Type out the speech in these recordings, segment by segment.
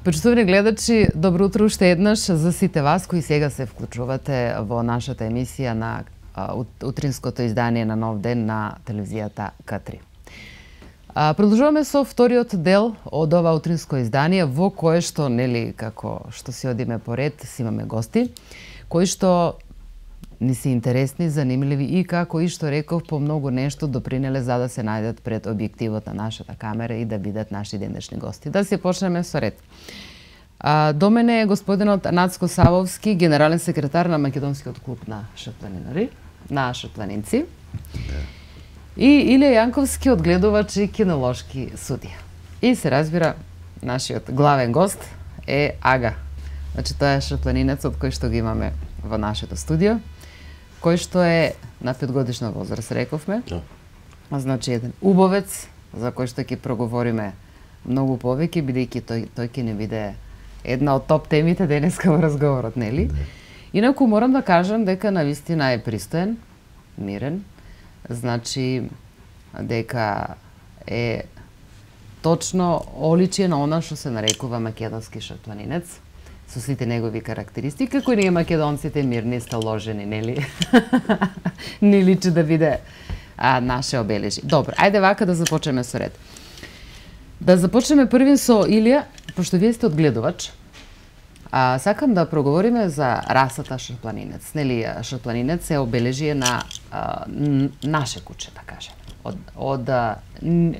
Почитувани гледачи, добро утро уште еднаш за сите вас кои сега се вклучувате во нашата емисија на утринското издание на Нов ден на телевизијата К3. Продолжуваме со вториот дел од ова утринско издание во кое што, нели, како што си одиме поред, си имаме гости, кои што ни се интересни, занимливи и како и што реков по многу нешто допринеле за да се најдат пред објективот на нашата камера и да бидат наши денешни гости. Да се почнеме со ред. До мене е господинот Нацко Савовски, генерален секретар на Македонскиот клуб на шапланинари, на шапланинци. И Илија Јанковски, одгледувач и кинолошки судија. И се разбира, нашиот главен гост е Ага. Значи, тоа е шапланинецот кој што го имаме во нашето студио, кој што е на 5-годишна возраст, рековме. Значи, еден убавец, за кој што ќе проговориме многу повеќе, бидејќи тој ќе не биде една од топ темите денеска во разговорот, нели? Инаку морам да кажам дека навистина е пристоен, мирен, значи дека е точно оличие на она што се нарекува македонски шапланинец, со сите негови карактеристики, кои ние македонците мирни, сталожени, нели? Не личи да биде наше обележи. Добро, ајде вака да започнеме со ред. Да започнеме први со Илија, пошто вие сте одгледувач. Сакам да проговориме за расата шапланинец. Нели, шапланинец е обележие на наше куче, да кажеме.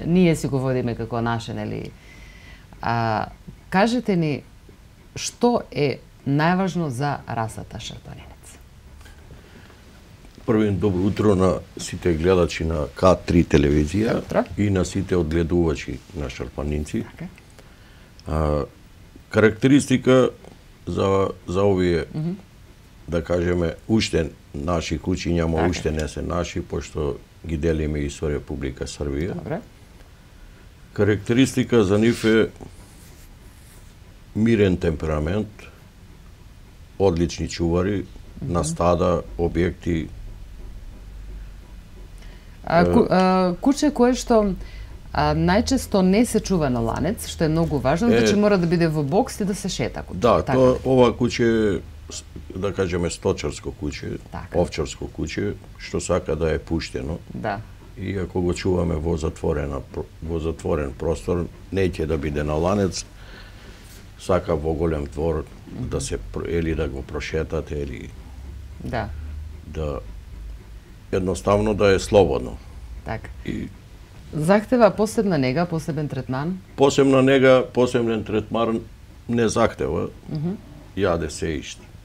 Ние си го водиме како наше, нели? Кажете ни, што е најважно за расата шапланинец? Прво добро утро на сите гледачи на К3 телевизија и на сите одгледувачи на шапланинци. Карактеристика за овие, да кажеме, уште наши куќи, ама уште не се наши, пошто ги делиме и со Република Србија. Карактеристика за нив е мирен темперамент, одлични чувари на стада, објекти. Куче кое што најчесто не се чува на ланец, што е многу важно, значи мора да биде во бокс и да се шета куче. Да, ова куче е, да кажеме, сточарско куче, овчарско куче, што сака да е пуштено. Да. И ако го чуваме во затворен простор, неќе да биде на ланец, сака во голем двор да се или да го прошетате или да едноставно да е слободно. Така. Захтева посебна нега, посебен третман? Посебна нега, посебен третман не захтева. Јаде се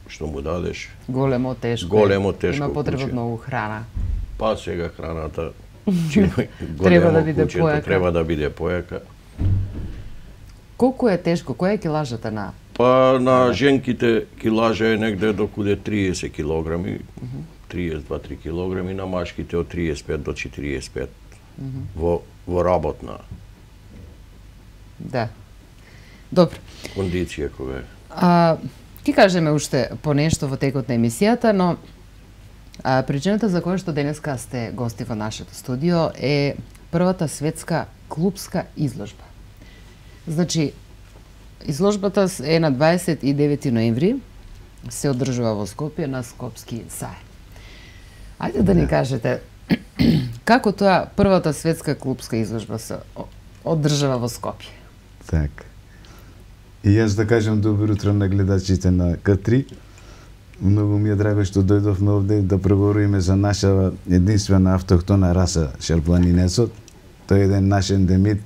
што му дадеш. Големо, тешко. Големо, тешко. Има потреба од многу храна. Па сега храната треба да биде појака. Треба да биде појака. Колку е тешко? Која е килажата на? Па на женките килажа е негде докуде 30 килограми, 32-3 килограми, на машките од 35 до 45 во работна. Да. Добро. Кондиција кога е. Ки кажеме уште по нешто во текот на емисијата, но причината за која што денеска сте гости во нашето студио е првата светска клубска изложба. Значи, изложбата е на 29 ноември, се одржува во Скопје на Скопски сај. Ајде да ни кажете, како тоа првата светска клубска изложба се одржава во Скопје? Така. И јас да кажам добро утро на гледачите на К3. Многу ми е драго што дојдовме овде да проговориме за наша единствена автохтона раса шапланинецот. Тој е еден наш ендемит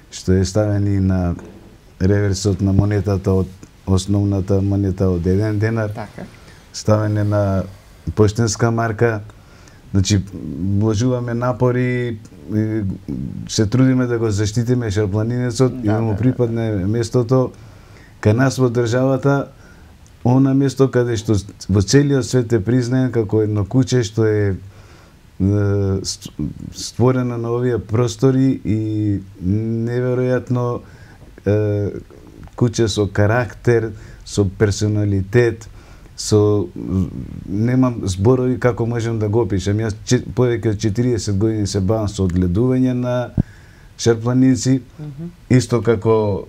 што е ставен и на реверсот на монетата од основната монета од 1 денар. Така. Ставен е на поштенска марка. Значи, вложуваме напори, се трудиме да го заштитиме шапланинецот и да му припадне местото кај нас во државата, она место каде што во целиот свет е признаен како едно куче што е створено на овие простори и неверојатно куче со карактер, со персоналитет, немам зборови како можам да го опишам. Јас повеќе од 40 години се бавам со одгледување на шарпланинци, исто како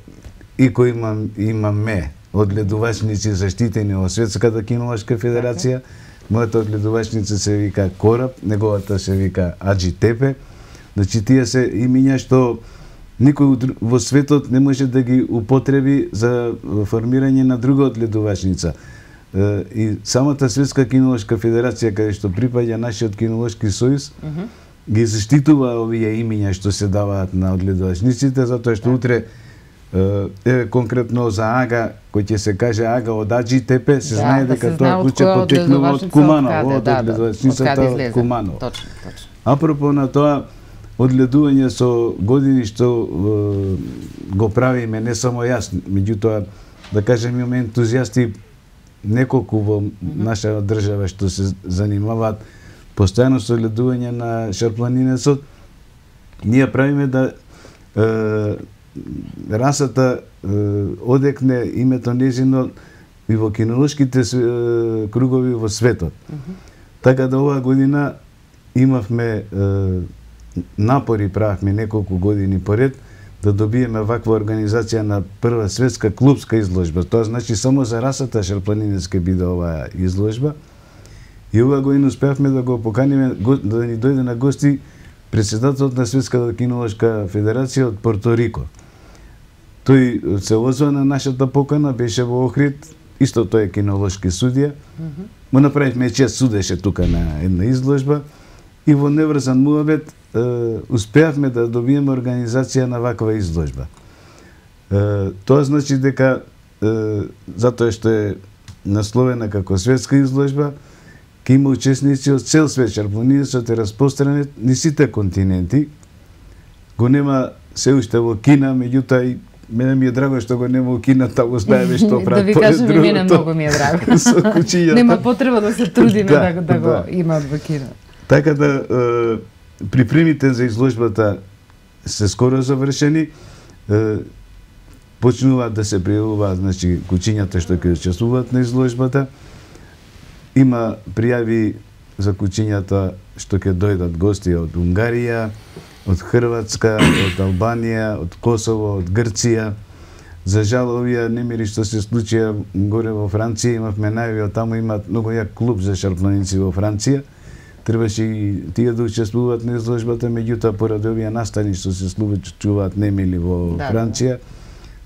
и кој имаме одгледувачници заштитени во Светската кинолошка федерација. Мојата одгледувачница се вика Кораб, неговата се вика Аджи Тепе. Значи тие се имиња што никој во светот не може да ги употреби за формирање на друга одгледувачница. И самата Светска кинолошка федерација, каде што припаѓа нашиот кинолошки сојуз, ги заштитува овие имиња што се даваат на одгледувачниците, затоа што утре конкретно за Ага, кој ќе се каже Ага од Аджи Тепе, се знае дека тоа куќе потекнува од Куманово, од одгледувачницата од Куманово. Точно. Апропо на тоа, одгледување со години што го правиме не само јас, меѓутоа да кажем имаме ентузијасти неколку во наша држава што се занимаваат постојано со одгледување на шарпланинецот. Ние правиме да расата одекне името незино и во кинолошките кругови во светот. Така да оваа година имавме напори, правахме неколку години поред да добиеме ваква организација на прва светска клубска изложба. Тоа значи само за расата шарпланинец ќе биде оваа изложба. И оваа година успеавме да го поканиме да ни дојде на гости председателот на Светската кинолошка федерација од Порто Рико. Тој се озва на нашата покана, беше во Охрид, исто тој е кинолошки судија. Му направивме чест, судеше тука на една изложба и во неврзан муабет успеавме да добиеме организација на ваква изложба. Тоа значи дека затоа што е насловена како светска изложба, ќе има учесници од цел свет. Шарпланинецот е распространет низ сите континенти. Го нема се уште во Кина, меѓутоа и мене ми е драго што го нема во Кина, таму знаеме што прават. Да ви кажам, и мене многу ми е драго. Нема потреба да се трудиме да го имаат во Кина. Така да припремите за изложбата се скоро завршени. Почнуваат да се пријавуваат, значи, куќињата што ќе учествуваат на изложбата. Има пријави за куќињата што ќе дојдат гости од Унгарија, од Хрватска, од Албанија, од Косово, од Грција. За жал, овие немири што се случија горе во Франција, имавме најави од таму, имаат многу јак клуб за шарпланинци во Франција. Требаше и тие да учествуваат на изложбата, меѓутоа поради овие настани што се случуваат немили во Франција,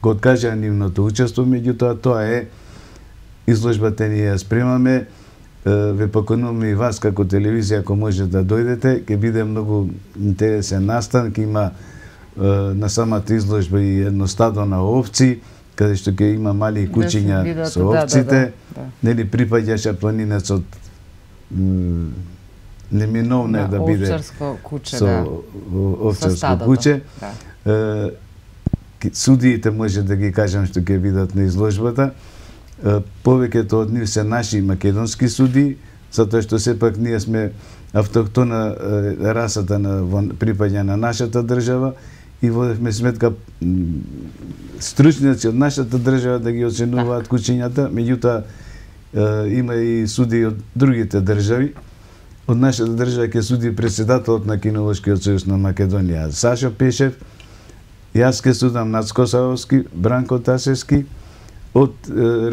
го откажаа нивното учество, меѓутоа тоа е изложбата ни ја спремаме. Ве покануваме и вас како телевизија, ако може да дојдете, ќе биде многу интересен настан, ќе има на самата изложба и едно стадо на овци, каде што ќе има мали куќиња со овците, нели припаѓа шарпланинецот, неминовно е да биде со овчарско куќе. Судиите може да ги кажам што ќе бидат на изложбата. Повеќето од нив се наши македонски судии, затоа што сепак ние сме автохтона расата на припаѓа на нашата држава и водевме сметка стручњаци од нашата држава да ги оценуваат куќињата, меѓутоа има и судии од другите држави. Од нашата држава ќе суди председателот на Кинолошкиот сојуз на Македонија Сашо Пешев, јас ќе судам Нацко Савовски, Бранко Тасевски, од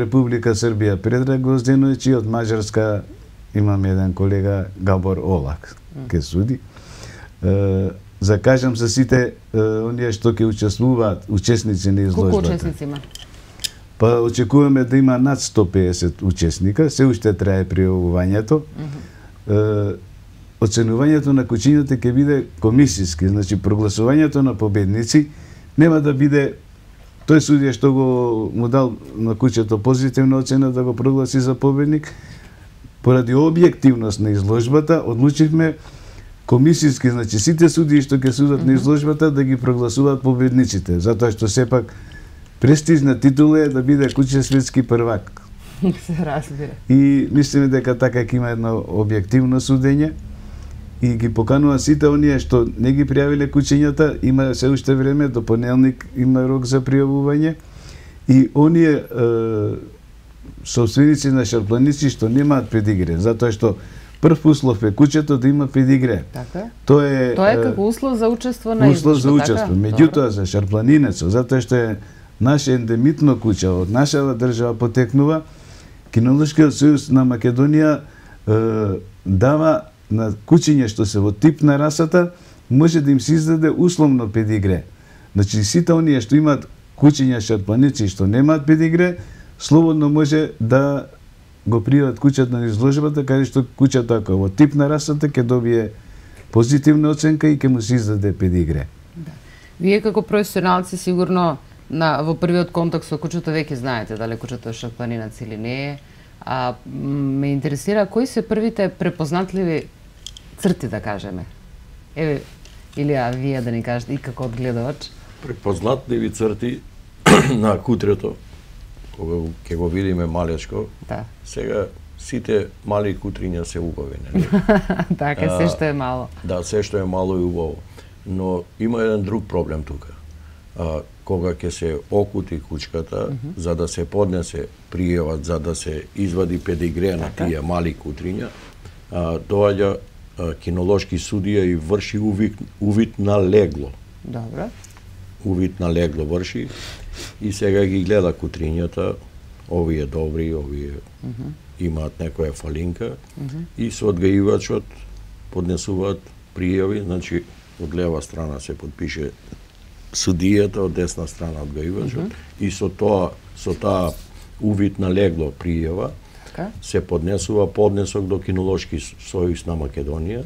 Република Србија Предраг Гвозденовиќ и од Маđарска имам еден колега Габор Олак ќе суди. Закажам за сите оние што ќе учествуваат, учесници на изложбата. Колку учесници има? Па очекуваме да има над 150 учесника, се уште трае пријавувањето. Оценувањето на куќињата ќе биде комисиски, значи прогласувањето на победници нема да биде тој судија што го му дал на куќето позитивна оцена да го прогласи за победник. Поради објективност на изложбата одлучивме комисиски, значи сите судии што ќе судат на изложбата да ги прогласуваат победниците, затоа што сепак престижна титула е да биде куќе светски првак. Се разбира. И мислиме дека така ќе има едно објективно судење и ги поканува сите оние што не ги пријавиле куќињата, има се уште време, до понеделник има рок за пријавување и оние собственици на шарпланици што немаат педигре, затоа што прв услов е куќето да има педигре. Така. Тоа е како услов за учество на изложба. Услов за учество. Меѓутоа за шарпланинецот, затоа што е наше ендемитно куќе, од нашава држава потекнува, Кинолошкиот сојуз на Македонија дава на кучиња што се во тип на расата, може да им се издаде условно педигре. Значи, сите оние што имаат кучиња шарпланици што немаат педигре, слободно може да го пријават куќата на изложбата, каде што куќата ако во тип на расата ќе добие позитивна оценка и ќе му се издаде педигре. Да. Вие како професионалци сигурно во првиот контакт со кучето веќе знаете дали кучето е шарпланинец или не е. Ме интересира кои се првите препознатливи црти, да кажеме. Еве, Илија, вие да ни кажете и како одгледувач. Препознатливи црти на кутрето, кога ќе го видиме малечко, да. Сега сите мали кутриња се убави, нели? Така, се што е мало. Да, се што е мало и убаво. Но има еден друг проблем тука. Кога ќе се окути кучката, за да се поднесе пријавот, за да се извади педигре на тие мали кутриња, доаѓа кинолошки судија и врши увид на легло. Добро. Увид на легло врши и сега ги гледа кутрињата, овие добри, овие имаат некоја фалинка и со одгаивачот поднесуваат пријави, значи од лева страна се подпише судијата, од десна страна одгаивачот и со таа увид на легло пријава се поднесува поднесок до Кинолошки сојуз на Македонија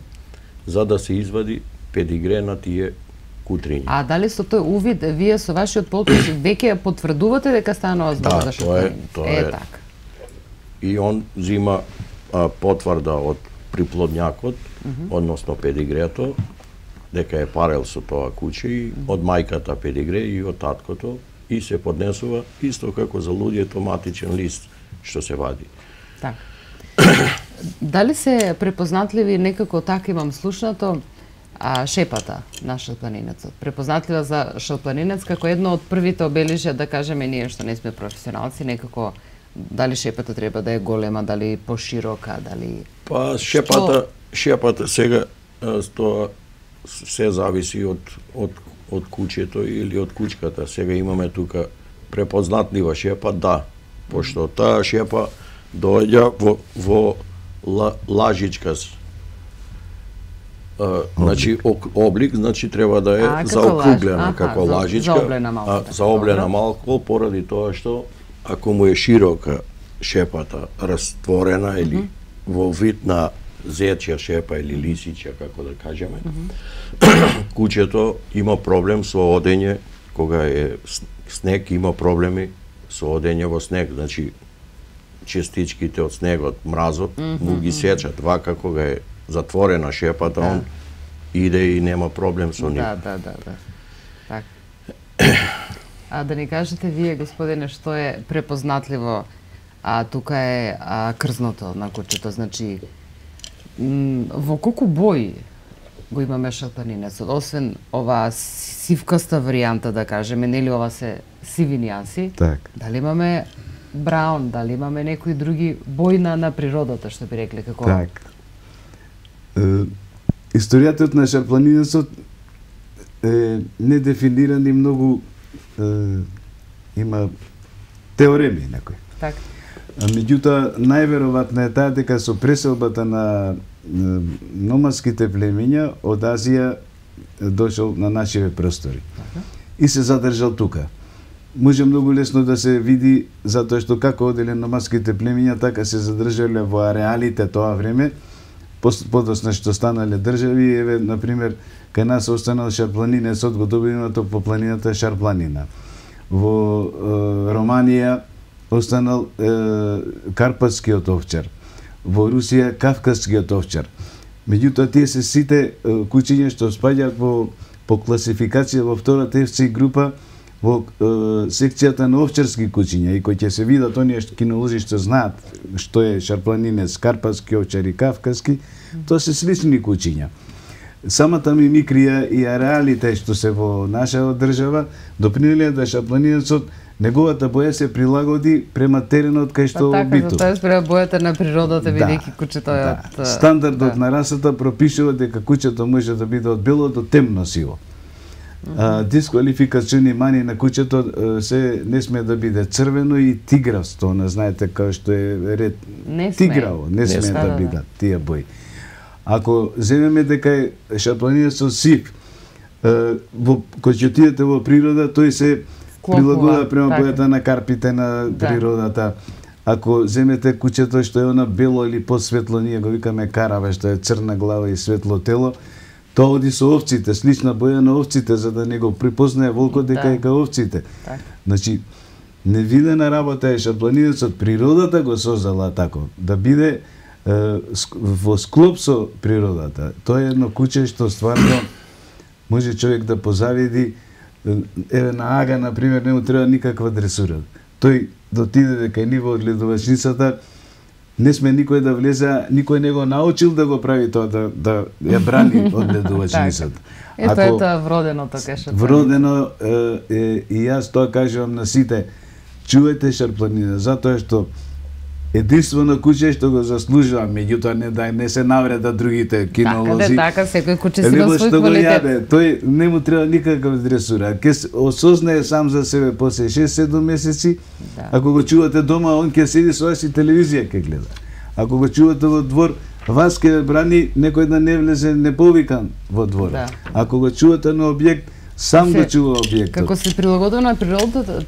за да се извади педигре на тие кутриња. А дали со тој увид вие со вашиот подпис веќе потврдувате дека станува збор за шарпланинец? Тоа е така. И он зима потврда од приплодњакот, односно педигрето, дека е парел со тоа куче и од мајката педигре и од таткото и се поднесува исто како за луѓето матичен лист што се вади. Така. Дали се препознатливи некако така имам слушнато шепата на шарпланинецот? Препознатлива за шарпланинец како едно од првите обелижја, да кажеме ние што не сме професионалци, некако дали шепата треба да е голема, дали поширока, дали Па шепата сега тоа се зависи од кучето или од кучката. Сега имаме тука препознатлива шепа, да, пошто таа шепа доаѓа во лажичка. Значи облик, значи треба да е заокруглена како лажичка, заоблена малку поради тоа што ако му е широка шепата, растворена или во вид на зечја шепа или лисичја, како да кажеме, кучето има проблем со одење, кога е снег, има проблеми со одење во снег, значи частичките од снегот, мразот, му ги сечат, вака кога е затворена шепата, он иде и нема проблем со нив. Да. Так. Да ни кажете вие, господине, што е препознатливо, тука е крзното на кучето, значи во колку бои го имаме шарпланинецот, освен ова сивкаста варијанта, да кажеме, нели ова се сиви нијанси, дали имаме браун, дали имаме некои други бои на природата, што би рекле, како? Так. Историјата на шарпланинецот е недефиниран и многу има теореми некои. Така. Меѓутоа, најверојатно е таа дека со преселбата на номадските племиња од Азија дошол на нашиве простори. И се задржал тука. Може многу лесно да се види, затоа што како оделе номадските племиња, така се задржале во ареалите тоа време, подосна што станале држави, еве, например, кај нас останал шарпланинецот, го добивнато по планината Шарпланина. Во Романија останал карпатскиот овчар. Во Русија кавказскиот овчар. Меѓутоа тие се сите кучиња што спаѓаат по класификација во втората FC група во секцијата на овчарски кучиња и кои ќе се видат оние кинолози што знаат што е шарпланинец, карпатски овчар и кавказски, тоа се слични кучиња. Самата мимикрија и ареалите што се во нашава држава допринеле да шарпланинецот неговата боја се прилагоди према теренот кај што битува. Така, тоа е спрема бојата на природата, бидејќи кучето е од... Стандардот на расата пропишува дека кучето може да биде од бело до темно сиво. Дисквалификациони мани на куќето се не сме да биде црвено и тигравсто, не знаете као што е ред тиграво, не сме да биде тие бои. Ако земеме дека е шапланијата сив, кога ќе отидете во природа, тој се прилагува према бојата на карпите на природата. Ако земете куќето што е она бело или посветло, ние го викаме караве, што е црна глава и светло тело, тоа оди со овците, слична боја на овците, за да не го припознае волкот дека е као овците. Значи, невидена работа е шапланијецот, природата го создала тако, да биде во склоп со природата. Тоа е едно куќе што стварно може човек да позавиди. Еве на Ага, например, не му треба никаква дресура. Тој дотиде дека е ниво од гледувачницата, не сме никој да влезе, никој не го научил да го прави тоа, да ја брани од гледувачницата. Ето е тоа вродено, така што. Вродено, и јас тоа кажувам на сите, чувајте шарпланина, затоа што единствено куќе што го заслужува, меѓутоа не се навреда другите кинолози. Така, секој куќе си има свој квалитет. Тој не му треба никаква дресура. Ке осознае сам за себе после 6-7 месеци. Ако го чувате дома, он ќе седи со си телевизија ќе гледа. Ако го чувате во двор, вас ќе брани некој да не влезе неповикан во двор. Ако го чувате на објект, сам го чува објектот. Како се прилагодува на природата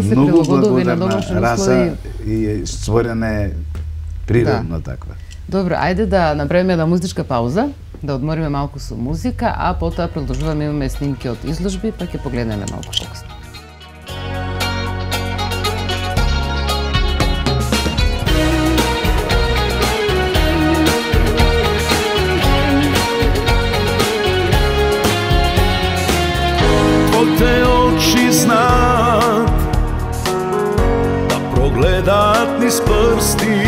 се прилагодува и на домашни услови. И створена е природно таква. Добро, ајде да направиме една музичка пауза, да одмориме малку со музика, а потоа продолжуваме, имаме снимки од изложби, па ќе погледнеме малку покасно. Твоите очи знаат да прогледаат низ прсти,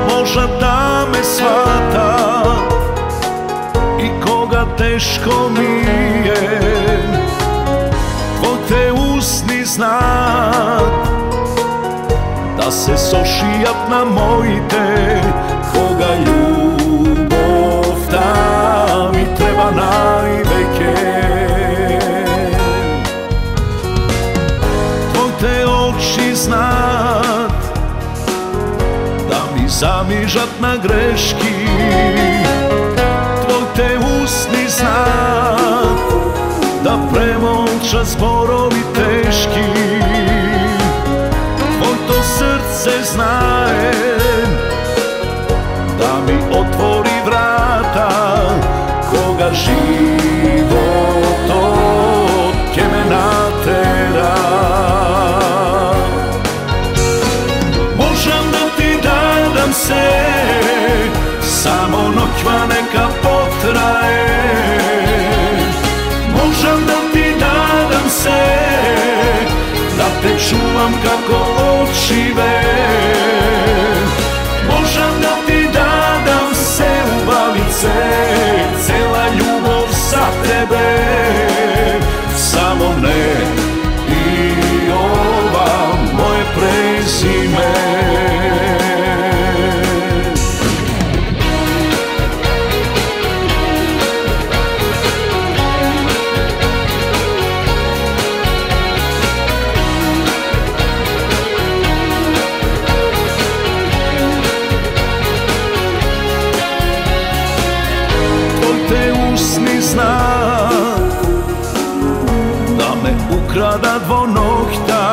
можат да ме сватат и кога тешко ми е. Твоите устни знаат да се сошијат на моите, кога љубовта ми треба највеќе. Знаат да ми замижат на грешки, твоите устни знаат да премолчат зборови тешки, твоето срце знае да ми отвори врата, кога животот ќе ме натера. Се, само ноќва нека потрае, можам да ти дадам се, да те чувам како очиве, можам да ти дадам се, убавице, цела љубов за тебе, само не и ова моје презиме. Украдат во ноќта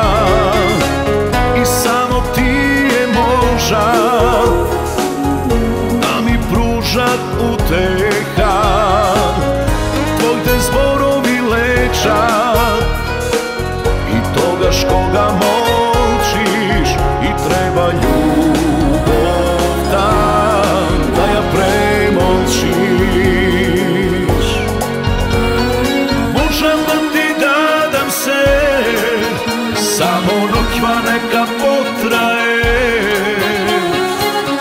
и само тие можат да ми пружат утеха. Твоите зборови лечат и тогаш кога молчиш и треба љубовта да ја премолчиш. Можам да ти дадам се, само ноќва нека потрае,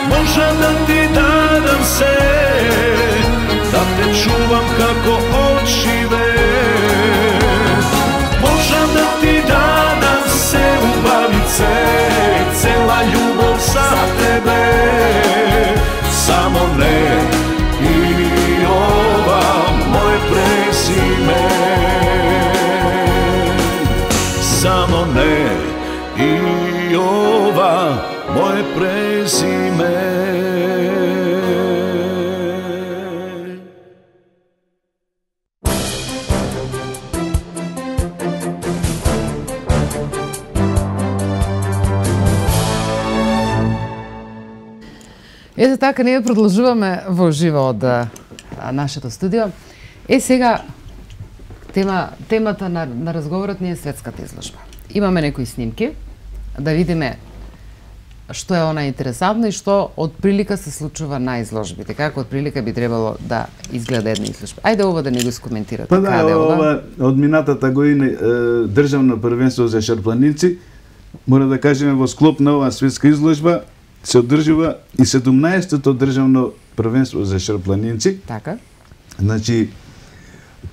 можам да ти дадам се, да те чувам како очиве, можам да ти дадам се, убавице, цела и ова мое презиме. Ето така, ние продолжуваме во живо од нашето студио. Сега, темата на разговорот ни е светската изложба. Имаме некои снимки, да видиме што е она интересантно и што од прилика се случува на изложбите. Како од прилика би требало да изгледа една изложба. Ајде ова да не го скоментирате. Па да, ова од минатата година државно првенство за шарпланинци, мора да кажеме во склоп на оваа светска изложба се одржува и 17-то државно првенство за шарпланинци. Така. Значи,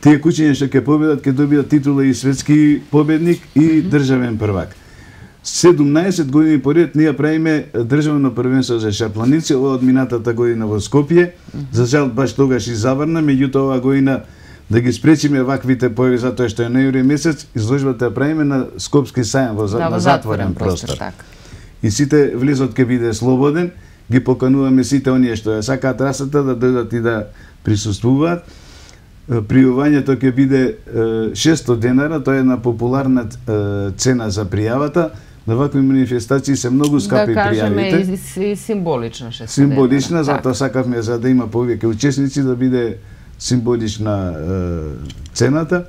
тие кучиња што ќе победат, ќе добијат титула и светски победник и државен првак. 17 години поред ние правиме државно првенство за шарпланинци, ова од минатата година во Скопје. За жал баш тогаш и заврна, меѓутоа оваа година да ги спречиме ваквите појави затоа што е ноември месец, изложбата правиме на Скопски сајам во затворен простор. Така. И сите влезот ќе биде слободен, ги покануваме сите оние што ја сакаат расата да дојдат и да присуствуваат. Пријавувањето ќе биде 600 денара, тоа е една популарна цена за пријавата. На вакви манифестации се многу скапи пријавите. Да кажеме и символична 600 денара. Символична, затоа сакавме за да има повеќе учесници да биде символична цената.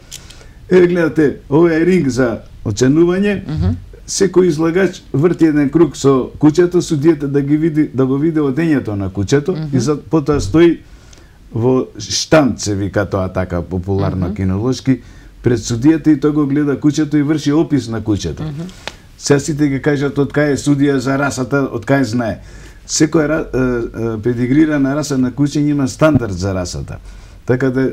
Гледате, ова е ринг за оценување. Секој излагач врти еден круг со куќето, судијата да го види одењето на куќето и потоа стои во штанд, се вика тоа така популарно кинолошки, пред судијата и тој го гледа куќето и врши опис на куќето. Сега сите ги кажат од кај е судија за расата, од кај знае. Секоја педигрирана раса на куќе има стандард за расата. Така да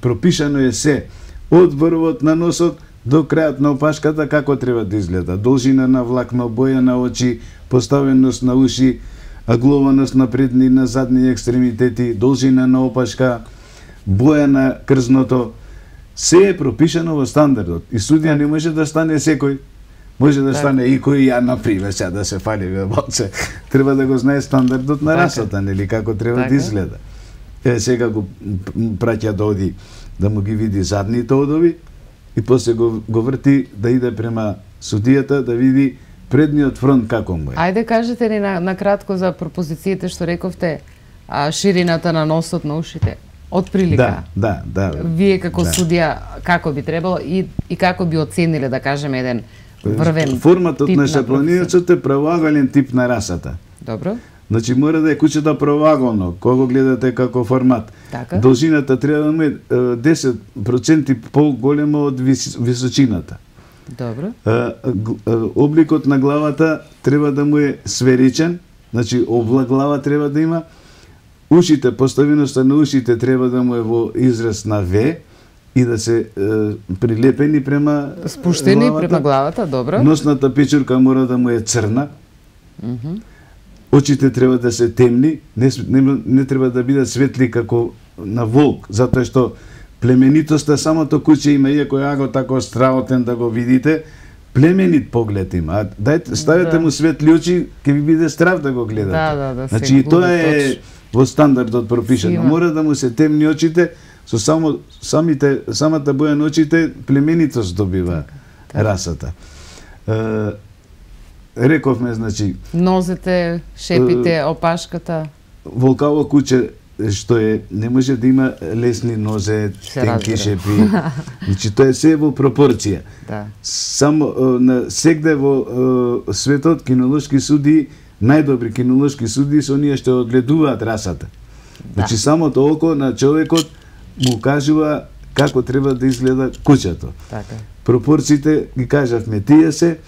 пропишано е се, од врвот на носот до крајот на опашката како треба да изгледа. Должина на влакно, боја на очи, поставеност на уши, аглованост на предни и на задни екстремитети, должина на опашка, боја на крзното. Се е пропишано во стандардот. И судија не може да стане секој. Може да стане и кој ја, например, сега да се фали вебалце. Треба да го знае стандардот на расата, нели, како треба да изгледа. Сега го праќа да оди, да му ги види задните одови, и после го врти да иде према судијата да види предниот фронт како му е. Ајде кажете ни на кратко за пропозициите што рековте, ширината на носот, на ушите. Од прилика. Да. Вие како судија како би требало и како би оцениле, да кажеме, еден врвен форматот на шарпланинецот е правоагален тип на расата. Добро. Значи мора да е куќето правоаголно, кога гледате како формат. Така. Должината треба да е 10% поголема од височината. Добро. Обликот на главата треба да му е сферичен, значи обла глава треба да има. Ушите, поставеноста на ушите треба да му е во израз на В и да се прилепени према спуштени према главата, добро. Носната печурка мора да му е црна. Очите треба да се темни, не треба да бидат светли како на волк, затоа што племенитоста самото куќе има, иако ја го тако страотен да го видите, племенит поглед има. Дајте, ставете му светли очи, ќе ви биде страв да го гледате. Да, значи и тоа е во стандардот пропишано. Мора да му се темни очите, со самата боја на очите племенитост добива расата. Рековме, значи, нозете, шепите, опашката. Волкаво куќе што е, не може да има лесни нозе, тенки шепи. Значи тоа е се во пропорција. Да. Само на сегде во светот кинолошки суди, најдобри кинолошки суди се оние што одгледуваат расата. Значи самото око на човекот му кажува како треба да изгледа куќето. Така. Пропорциите ги кажавме, тие се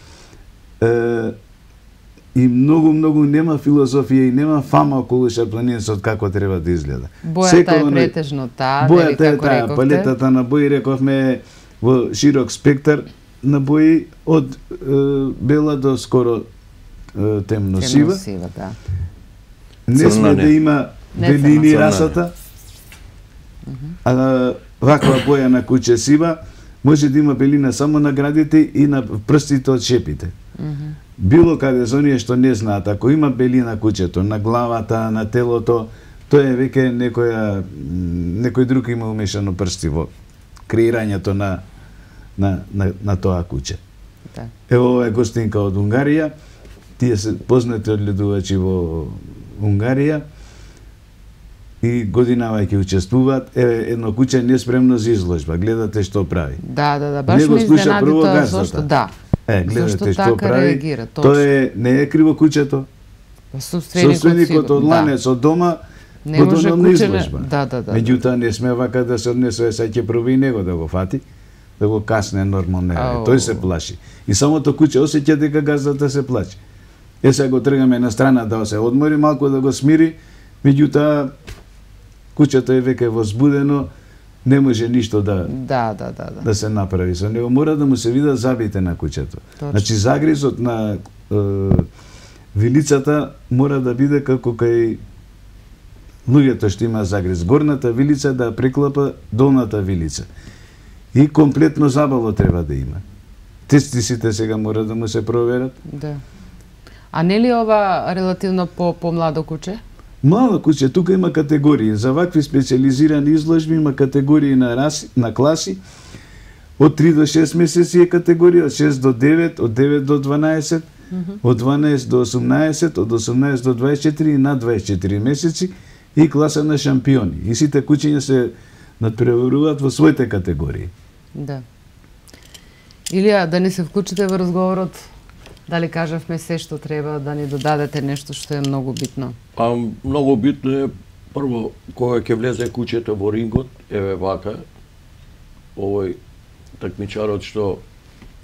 и многу нема филозофија и нема фама околу шарпланинецот како треба да изгледа. Бојата е претежно таа, бојата е таа, палетата на бои рековме во широк спектар на бои од бела до скоро темно сива. Да. Не сме да има белини расата. Ваква боја на куќе сива може да има белина само на градите и на прстите од шепите. Било каде за оние што не знаат, ако има белина куќето на главата, на телото, тоа е веќе некој друг има умешано прсти во креирањето на тоа куќе. Да. Ево ова е гостинка од Унгарија, тие се познати одгледувачи во Унгарија и годинава ќе учествуваат. Еве едно куќе неспремно за изложба, гледате што прави. Да, баш ми изненади тоа зашто да. Гледате што така прави. Реагира, точно. Тоа не е криво куќето. Собственикот од ланец од дома не може на куќе изложба. Да. Меѓутоа не сме вака да се однесува, сега ќе проби и него да го фати, да го касне нормално. Тој се плаши. И самото куќе осеќа дека газдата се плачи. Сега го тргаме на страна да се одмори малку, да го смири, меѓутоа куќето е веќе возбудено, не може ништо да се направи со него. Мора да му се видат забите на куќето. Значи загризот на вилицата мора да биде како кај луѓето што има загриз. Горната вилица да преклапа долната вилица. И комплетно забало треба да има. Тестисите сега мора да му се проверат. Да. А не ли ова релативно по-младо куќе? Мало куќе, тука има категории. За вакви специализирани изложби има категории на класи. Од 3 до 6 месеци е категорија, од 6 до 9, од 9 до 12, од 12 до 18, од 18 до 24 и над 24 месеци и класа на шампиони. И сите куќиња се надпреваруваат во своите категории. Да. Илија, да ни се вклучите во разговорот, дали кажавме се што треба, да ни додадете нешто што е многу битно? Многу битно е, прво, кога ќе влезе куќето во рингот, еве вака, овој такмичарот што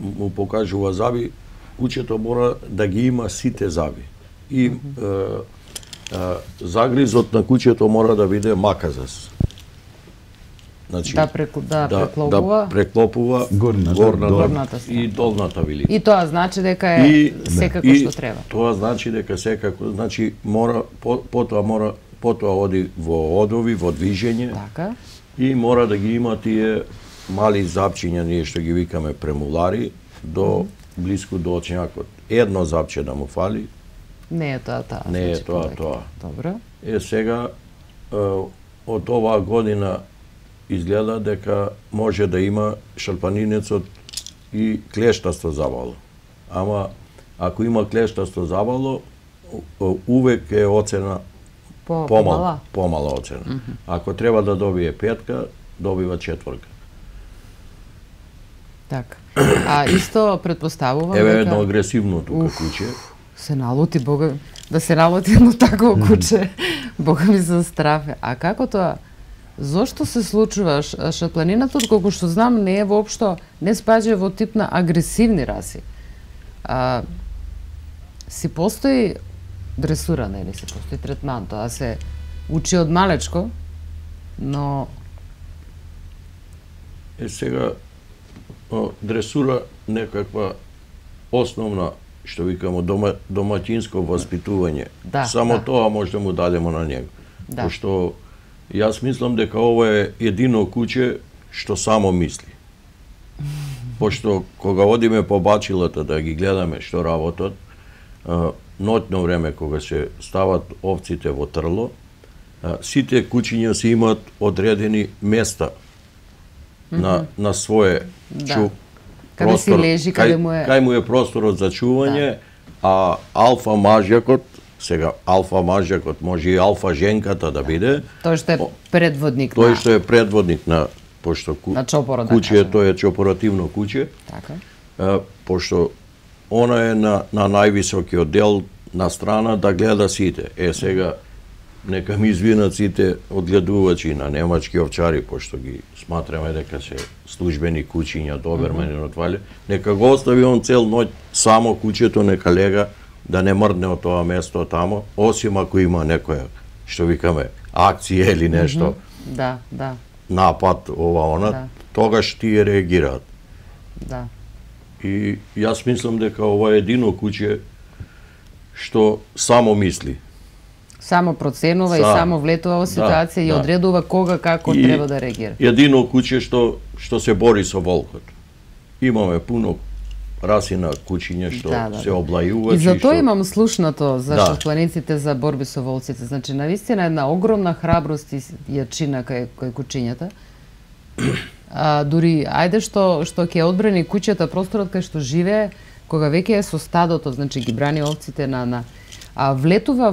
му покажува заби, куќето мора да ги има сите заби. И загризот на куќето мора да биде маказас. Значи, Да преклопува горната и долната вилица. И тоа значи дека е секако што треба. Тоа значи дека секако, значи потоа оди во одови, во движење. Така. И мора да ги има тие мали запчиња, ние што ги викаме премулари, до блиску до очњакот. Едно запче да му фали. Не е тоа. Не е тоа. Добро. Сега од оваа година изгледа дека може да има шарпанинецот и клештасто забало. Ама ако има клештасто забало, увек е оцена помала оцена. Ако треба да добие 5, добива 4. Така. А исто предпоставувам дека едно агресивно тука куќе. Се налути, Бога, да се налути едно такво куќе. Бога ми се страфе. А како тоа? Зошто се случува? Шарпланинатот, колку што знам, не е воопшто, не спаѓа во тип на агресивни раси. Си постои дресура, нели, си постои третман, тоа се учи од малечко, но... Сега, дресура некаква основна, што викамо, домаќинско воспитување. Само тоа може да му дадеме на него. Пошто јас мислам дека ова е едино куќе што само мисли. Пошто кога одиме по бачилата да ги гледаме што работат, ноќно време кога се стават овците во трло, сите куќиња се имаат одредени места на свое каде си лежи, каде му е... Кај му е просторот за чување, а алфа мажјакот, сега алфа мажјакот може и алфа женката да биде. Тој што е предводник Тој што е предводник на пошто куќето е чопоративно куќе. Така. Пошто она е на највисокиот дел на страна да гледа сите. Сега нека ми извинат сите одгледувачи на немачки овчари, пошто ги сматраме дека се службени куќиња, добермани на твале, нека го остави он цел ноќ само куќето, нека лега, да не мрдне од тоа место тамо, осим ако има некоја, што викаме, акција или нешто, напад, ова, тогаш тие реагираат. И јас мислам дека ова е едино куќе што само мисли. Само проценува и само влетува во ситуација и одредува кога, како треба да реагира. Едино куќе што се бори со волкот. Имаме пуно раси на кучиња што се облајувачи. И затоа имам слушнато за шотландците за борби со волците. Значи, навистина една огромна храброст и јачина кај кучињата. Дури, ајде што ќе одбрани куќата просторот кај што живее, кога веќе е со стадото, значи ги брани овците влетува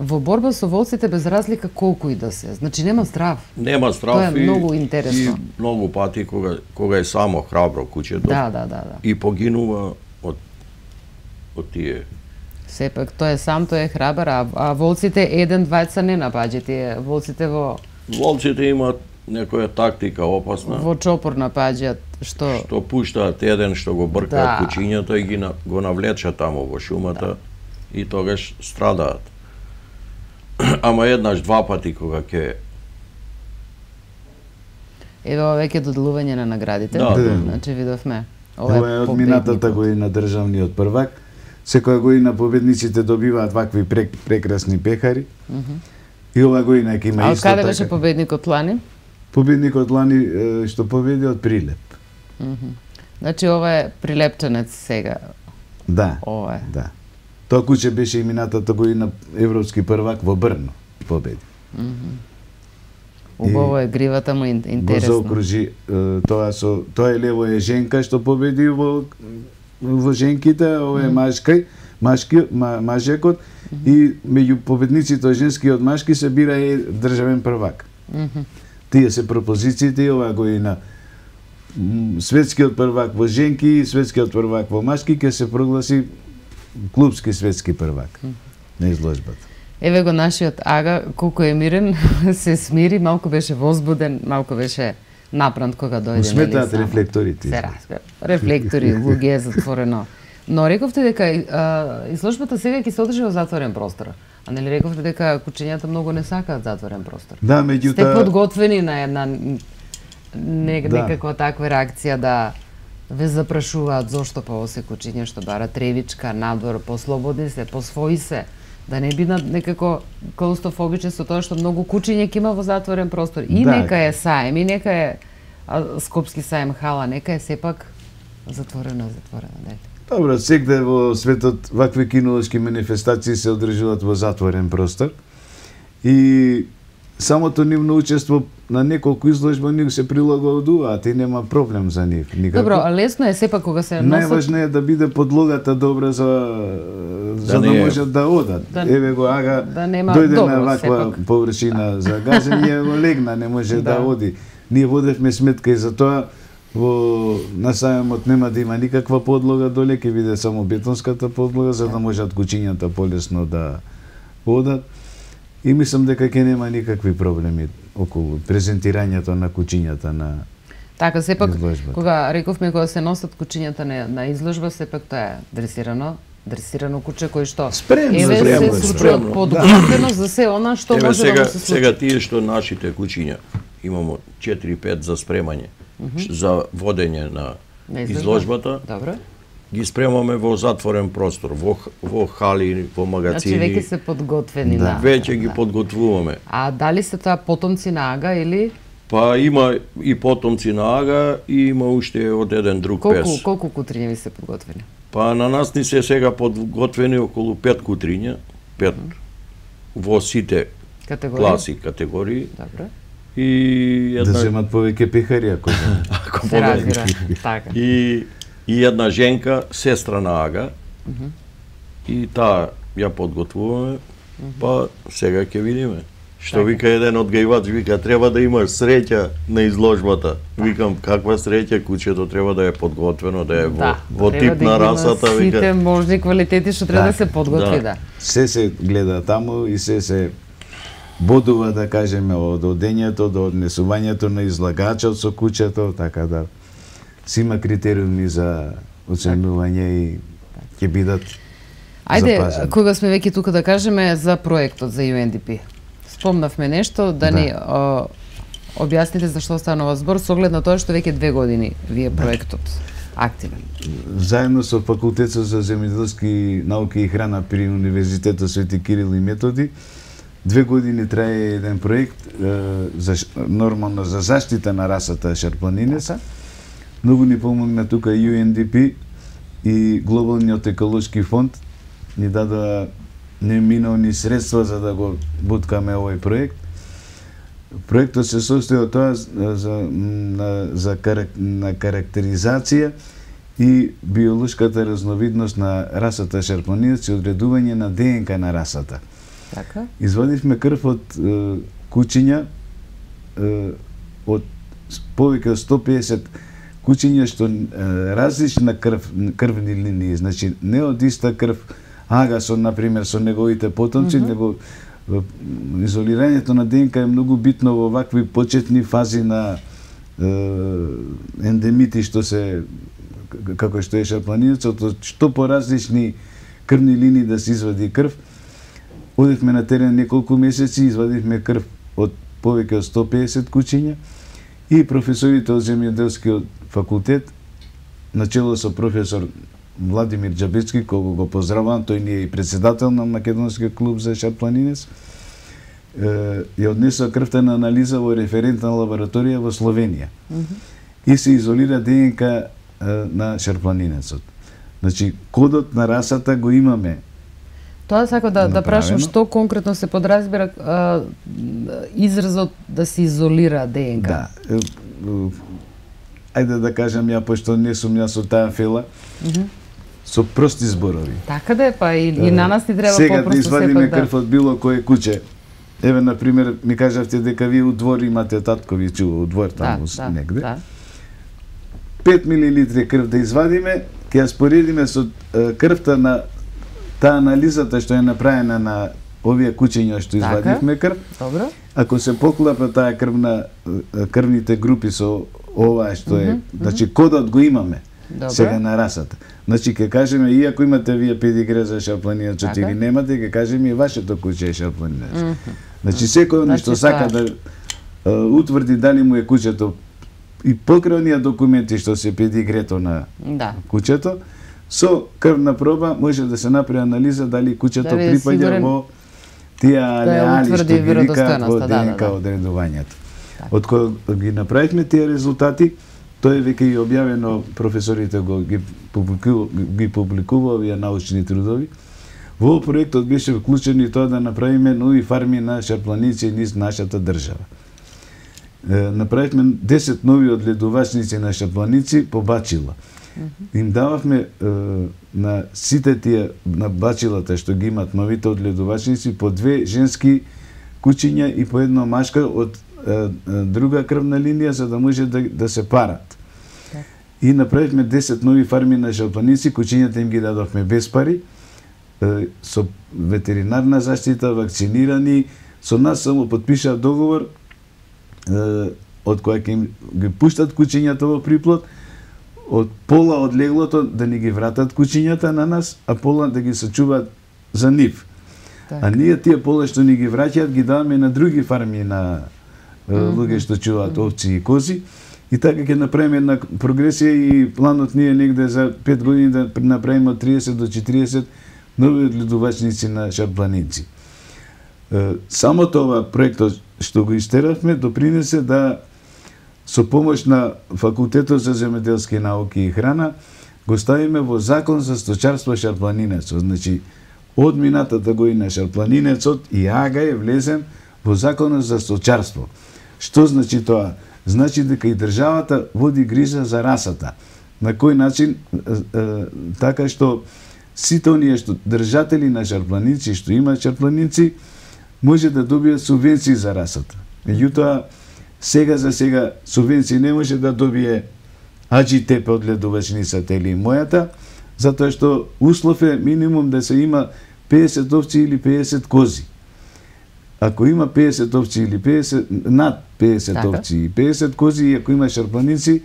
во борба со волците без разлика колку и да се. Значи нема страв. Нема страв. Тоа е многу интересно. И многу пати кога е само храбро куќето. Да. И погинува од тие. Сепак тој е храбар, а волците еден-двајца не напаѓа тие волците Волците имаат некоја тактика опасна. Во чопор напаѓаат што пуштаат еден што го бркаат кучињата и го навлечат таму во шумата и тогаш страдаат. Ама еднаш два пати кога ќе Ево веќе доделување на наградите. Значи видовме. Ова е од минатата година државниот првак. Секоја година победниците добиваат вакви прекрасни пехари. И ова година ќе има исто така. А каде беше победникот лани? Победникот лани што победи од Прилеп. Значи ова е прилепченец сега. Да. Ова е. Да. Тоа куќе беше и минатата година европски првак во Брно победи. Убаво е гривата му интересно. Го заокружи тоа е лево е женка што победи во женките, ова е мажекот и меѓу победниците од женски и од машки се бира и државен првак. Тие се пропозициите и оваа година светскиот првак во женки и светскиот првак во машки ќе се прогласи клубски светски првак на изложбата. Еве го нашиот Ага, колку е мирен, се смири, малку беше возбуден, малку беше напран кога дојде. Сметаат рефлекторите. Се разбира. Рефлектори, луѓе е затворено. Но рековте дека изложбата сега ќе се одржи во затворен простор. А нели рековте дека кучињата многу не сакаат затворен простор? Да, меѓутоа сте подготвени на една некаква таква реакција да ве запрашуваат зошто па се кучиња што барат тревичка, надвор, послободни се, посвои се, да не бидат некако клаустрофобични со тоа што многу кучиња ќе има во затворен простор. И нека е саем, и нека е Скопски саем хала, нека е сепак затворена, Добро, сегде во светот вакви кинолошки манифестации се одржуваат во затворен простор и самото нивно учество на неколку изложба нив се прилагодуваат и нема проблем за нив. Никако. Добро, а лесно е сепак кога се носат... Најважно е да биде подлогата добра за да можат да одат. Еве го Ага, дојде на ваква површина за газење, го легна, не може да оди. Ние водевме сметка и за тоа во на сајамот нема да има никаква подлога, доле ќе биде само бетонската подлога за да можат кучињата полесно да одат. И мислам дека ќе нема никакви проблеми околу презентирањето на кучињата на така, сепак, изложбата. Кога рековме кога се носат кучињата на изложба, сепак тоа е дресирано куче кој што спремно, се случуваат подготвено за се она што може да му се случи. Сега тие што нашите кучиња имамо 4-5 за спремање, за водење на изложбата. Добро. Ги спремаме во затворен простор, во хали, во магазини. Значи веќе се подготвени веќе ги подготвуваме. А дали се тоа потомци на Ага или? Па има и потомци на Ага и има уште од еден друг пес. Колку кутриња ви се подготвени? Па на нас ни се сега подготвени околу 5 кутриња, 5 во сите класи, категории. Добро. И да земат повеќе пехари ако се разбира. Така. И една женка, сестра на Ага, и таа ја подготвуваме, па сега ќе видиме. Што вика еден одгајвач, вика, треба да имаш среќа на изложбата. Викам, каква среќа, кучето треба да е подготвено, да е во тип на расата. Вика, сите можни квалитети што треба да се подготви, Се гледа таму и се бодува, да кажеме, од одењето до однесувањето на излагачот со кучето, така да си има критериуми за оценување и ќе бидат запазени. Кога сме веќе тука да кажеме за проектот за UNDP. Спомнавме нешто, да ни објасните за што станува збор со оглед на тоа што веќе 2 години ви е проектот. активен. Заедно со Факултетот за земјоделски науки и храна при Универзитетот Свети Кирил и Методи, 2 години трае еден проект нормално за заштита на расата шарпланинеца. Многу ни помогна тука UNDP и Глобалниот еколошки фонд, ни дадоа неминовни средства за да го буткаме овој проект. Проектот се состои од тоа за карактеризација и биолошката разновидност на расата шарпланинец и одредување на ДНК на расата. Така. Извадивме крв од кучиња, од повеќе од 150 кучиња што различна крвни линии, значи не од иста крв Агасон, например, со неговите потомци, него изолирањето на ДНК е многу битно во вакви почетни фази на ендемити што се како што е шарпланинецот, што поразлични крвни линии да се извади крв. Одевме на терен неколку месеци, извадивме крв од повеќе од 150 кучиња и професорите од земјоделскиот факултет, начело со професор Владимир Џабецки, кого го поздравувам, тој ни е и председател на Македонскиот клуб за шарпланинец, ја однесоа крвта на анализа во референтна лабораторија во Словенија. И се изолира ДНК на шарпланинецот. Значи, кодот на расата го имаме. Тоа сакам да прашам што конкретно се подразбира изразот да се изолира ДНК. Да. Ајде да кажам ја, пошто не сум ја со таа фела, со прости зборови. Така да е, па и на нас ни треба сега попросто сепак да извадиме крв од било кое куче. Еве, например, ми кажавте дека вие у двор имате таткови чу, у двор таму негде. 5 мл крв да извадиме, ќе ја споредиме со крвта на таа анализата што е направена на овие кучиња што извадивме крв. Добро. Ако се поклапа таа крвните групи со ова што е, значи кодот го имаме. Добро. Сега на расата. Значи ќе кажеме, иако имате вие педигре за шарпланинецот или немате, ќе кажеме и вашето куче е шарпланинец. Значи секој оној што сака да утврди дали му е кучето и покрај оние документи што се педигрето на кучето, со крвна проба може да се направи анализа дали кучето припаѓа во тие алеали што ги викаат во ДНК одредувањето. Од кога ги направивме тие резултати, тоа е веќе и објавено, професорите ги публикува овие научни трудови. Во проектот беше вклучено и тоа да направиме нови фарми на шарпланици низ нашата држава. Направивме 10 нови одледувачници на шарпланици по бачила. Им дававме на сите тие на бачилата што ги имат новите одледувачници по 2 женски кучиња и по едно машка од друга крвна линија за да може да се парат. И направивме 10 нови фарми на шарпланици, кучињата им ги дадовме без пари, со ветеринарна заштита, вакцинирани, со нас само потпишаа договор од која ќе им ги пуштат кучињата во приплод, од пола од леглото да ни ги вратат кучињата на нас, а пола да ги сочуваат за нив. А ние тие пола што ни ги враќаат ги даваме на други фарми на луѓе што чуваат овци и кози. И така ќе направиме една прогресија и планот ни е негде за 5 години да направиме од 30 до 40 нови одледувачници на шарпланинци. Само тоа проектот што го истеравме допринесе да со помош на Факултетот за земјоделски науки и храна го ставиме во закон за сточарство шарпланинецот. Значи, од минатата година шарпланинецот и ага е влезен во законот за сточарство. Што значи тоа? Значи дека и државата води грижа за расата. На кој начин? Така што сите оние што држатели на шарпланици, што имаат шарпланици, може да добијат субвенции за расата. Меѓутоа, сега за сега субвенции не може да добие АДЖТП одледувачницата или мојата, затоа што услов е минимум да се има 50 овци или 50 кози. Ако има 50 овци или 50, над 50 овци и 50 кози, и ако има шарпланици,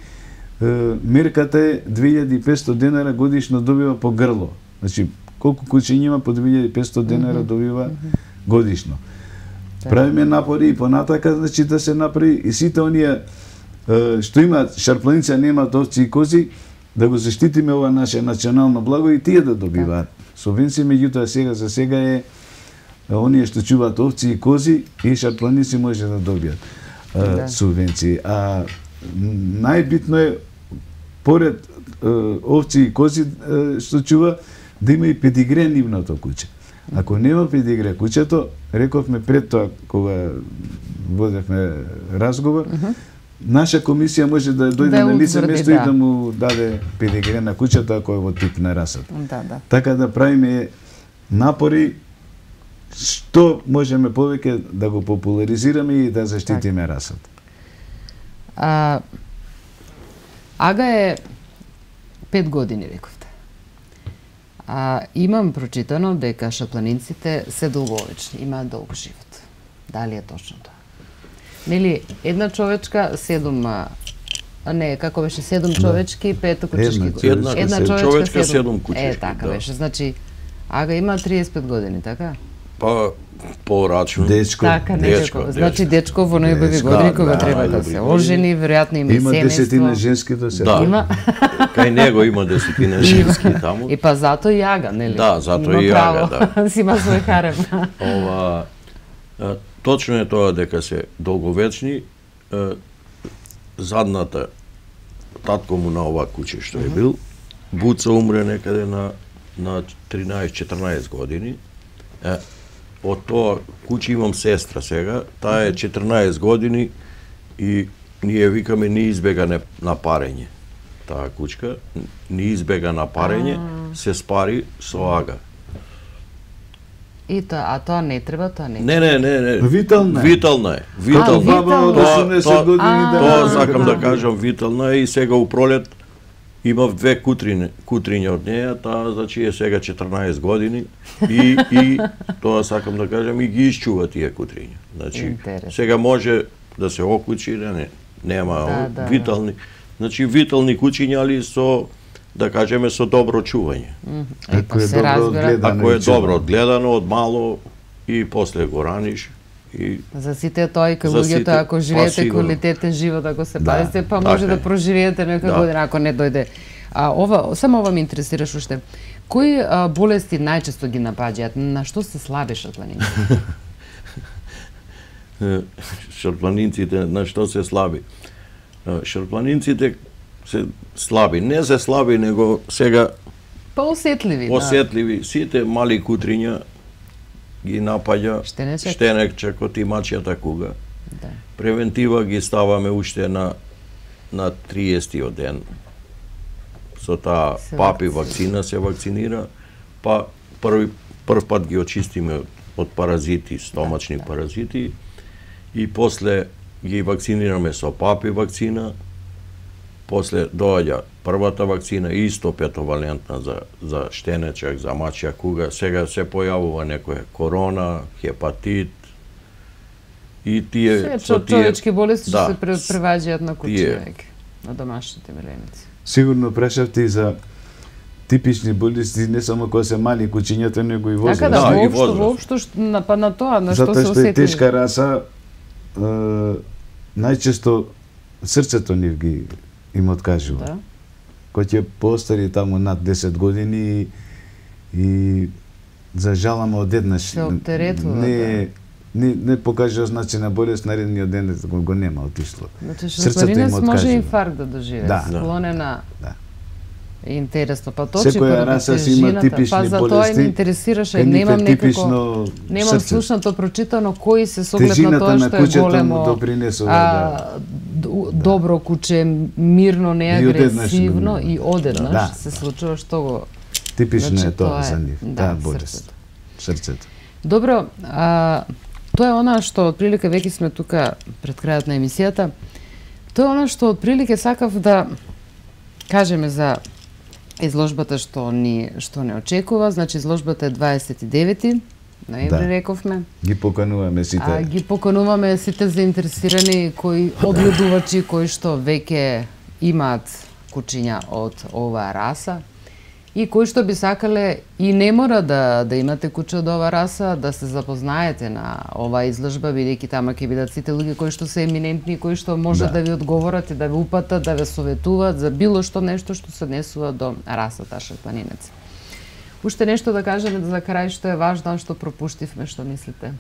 мерката е 2500 денара годишно добива по грло. Значи, колку кучиња има, по 2500 денара добива годишно. Правиме напори и понатака, значи да се направи и сите оние што имаат шарпланици, а немаат овци и кози, да го заштитиме ова наше национално благо и тие да добиваат субвенции, меѓутоа за сега е оние што чуваат овци и кози и шарпланици може да добијат субвенции. А најбитно е поред овци и кози што чува да има и педигре нивното куќе. Ако нема педигре куќето, рековме пред тоа кога водевме разговор, наша комисија може да дојде на лице место и да му даде педигре на куќето ако е во тип на расата. Така да правиме напори што можеме повеќе да го популаризираме и да заштитиме расата. Ага е 5 години, рековте. Имам прочитано дека шарпланинците се долговечни, имаат долг живот. Дали е точно тоа? Нели, една човечка, 7 човечки, 5 кучешки. Една човечка, 7 кучешки. Така беше. Значи, Ага има 35 години, така? Па, порачно. Дечко. Така, дечко. Значи, дечко во најубави години, кога треба да се ожени, веројатно има семејство. Има десетина женски до сега. Има. Кај него има десетина женски таму. И па зато и Ага, нели? Да, зато и Ага, да. Си има свој харем. Точно е тоа дека се долговечни. Задната татко му на ова куќе што е бил, Буца умре некаде на 13-14 години. Од тоа куќе имам сестра сега, таа е 14 години и ние викаме не избега на парење. Таа кучка не избега на парење, се спари со Ага. И тоа, тоа не треба, тоа не. Не. Витална е. Витална е. Тоа сакам да кажам, витална е и сега у пролет имав 2 кутриња од неја, таа значи е сега 14 години и тоа сакам да кажам и ги исчува тие кутриња. Значи сега може да се окучи, нема витални. Значи витални кучиња али со да кажеме со добро чување. Ако е добро одгледано. Ако е добро одгледано од мало и после го раниш. За сите тоа и кај луѓето, ако живеете квалитетен живот, ако се пазите, па може да проживеете нека година, ако не дојде. Само ова ме интересираш уште. Кои болести најчесто ги напаѓаат? На што се слаби шарпланинците? Шарпланинците на што се слаби? Шарпланинците се слаби. Не се слаби, него сега поосетливи. Осетливи. Сите мали кутриња ги напаѓа штенечак од имачјата куга. Превентива ги ставаме уште на 30-тиот ден. Со таа папи вакцина се вакцинира, па прв пат ги очистиме од паразити, стомачни паразити, и после ги вакцинираме со папи вакцина, после доаѓа првата вакцина, исто петовалентна за штенечак, за мачја куга, сега се појавува некоја корона, хепатит, и тие... човечки болести што се преваѓаат на куќи, на домашните миленици. Сигурно прашавте и за типични болести, не само кога се мали кучињата, него и возраст. Така да, воопшто на тоа, на што се осетили. Затоа што е тешка раса, најчесто срцето нив ги им откажува. Кој ќе постари таму над 10 години и за жалама одеднаш не покажува значи на болест, наредниот ден го нема, отишло. Значи шарпланинец може инфаркт да доживее, склонена. Интересно, па тоа секоја раса си има типични болести. Па за тоа ме интересираше, немам некако, немам слушнато прочитано кои се с оглед на тоа што е големо, добро куче, мирно, неагресивно и одеднаш се случува што го... Типично е тоа за нив, таа болест. Срцето. Добро, тоа е она што отприлика веќе сме тука пред крајот на емисијата. Тоа е она што отприлика сакав да кажеме за изложбата што не очекува. Значи изложбата е 29 ноември, рековме. Ги покануваме сите. Ги покануваме сите заинтересирани кои одгледувачи кои што веќе имаат кучиња од оваа раса и кои што би сакале и не мора да имате куче од ова раса, да се запознаете на оваа изложба, бидејќи тама ќе бидат сите луѓе кои што се еминентни, кои што може да ви одговорат и да ви упатат, да ве советуваат за било што нешто што се однесува до расата шарпланинец. Уште нешто да кажеме за крај што е важно, што пропуштивме, што мислите?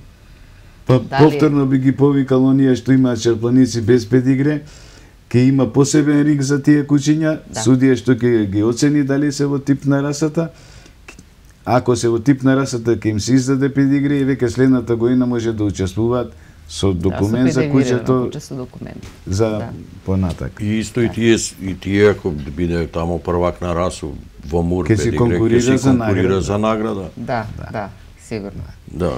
Па повторно би ги повикал оние што имаат шарпланици без педигре, ќе има посебен ринг за тие кучиња, судија што ќе ги оцени дали се во тип на расата. Ако се во тип на расата, ќе им се издаде педигре и веќе следната година може да учествуваат со документ за кучето за понатак. И исто и тие ако биде тамо првак на расу во МУР ќе се конкурира за награда. Да, сигурно. Да.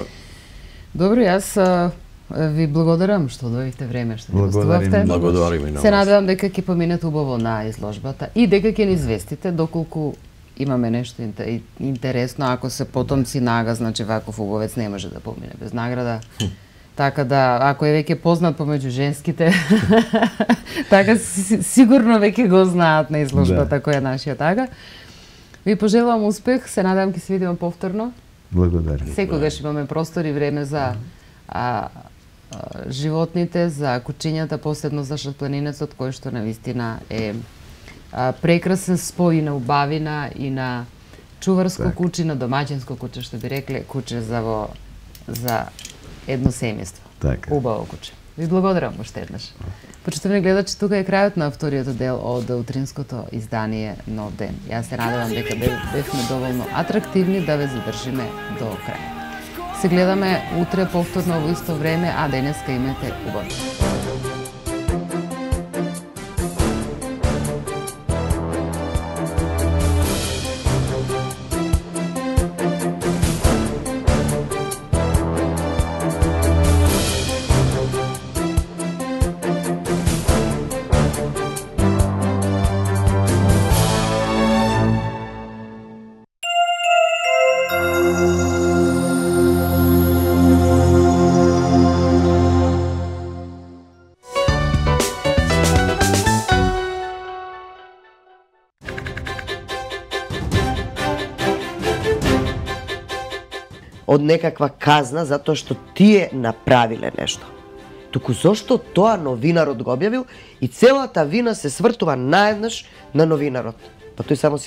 Добро, јас ви благодарам што дојдовте време, што ни гостувавте. Благодарим и на вас. Се надевам дека ќе поминете убаво на изложбата и дека ќе ни известите доколку имаме нешто интересно. Ако се потомци нага, значи ваков убавец не може да помине без награда. Така да, ако е веќе познат помеѓу женските, така сигурно веќе го знаат на изложбата која е нашиот тага. Ви пожелавам успех, се надевам ќе се видиме повторно. Благодарам. Секогаш имаме простор и време за животните, за кучињата, посебно за шарпланинецот, кој што навистина е прекрасен спој и на убавина и на чуварско куче, на домаќинско куче, што би рекле, куче за едно семејство. Убаво куче. Ви благодарам уште еднаш. Почитувани гледачи, тука е крајот на вториот дел од утринското издание Нов ден. Јас се надевам дека бевме доволно атрактивни да ве задржиме до крај. Се гледаме утре повторно во исто време, а денеска имате убав ден. Од некаква казна затоа што тие направиле нешто. Туку зошто тоа новинарот го објавил и целата вина се свртува наеднаш на новинарот. Па тој само си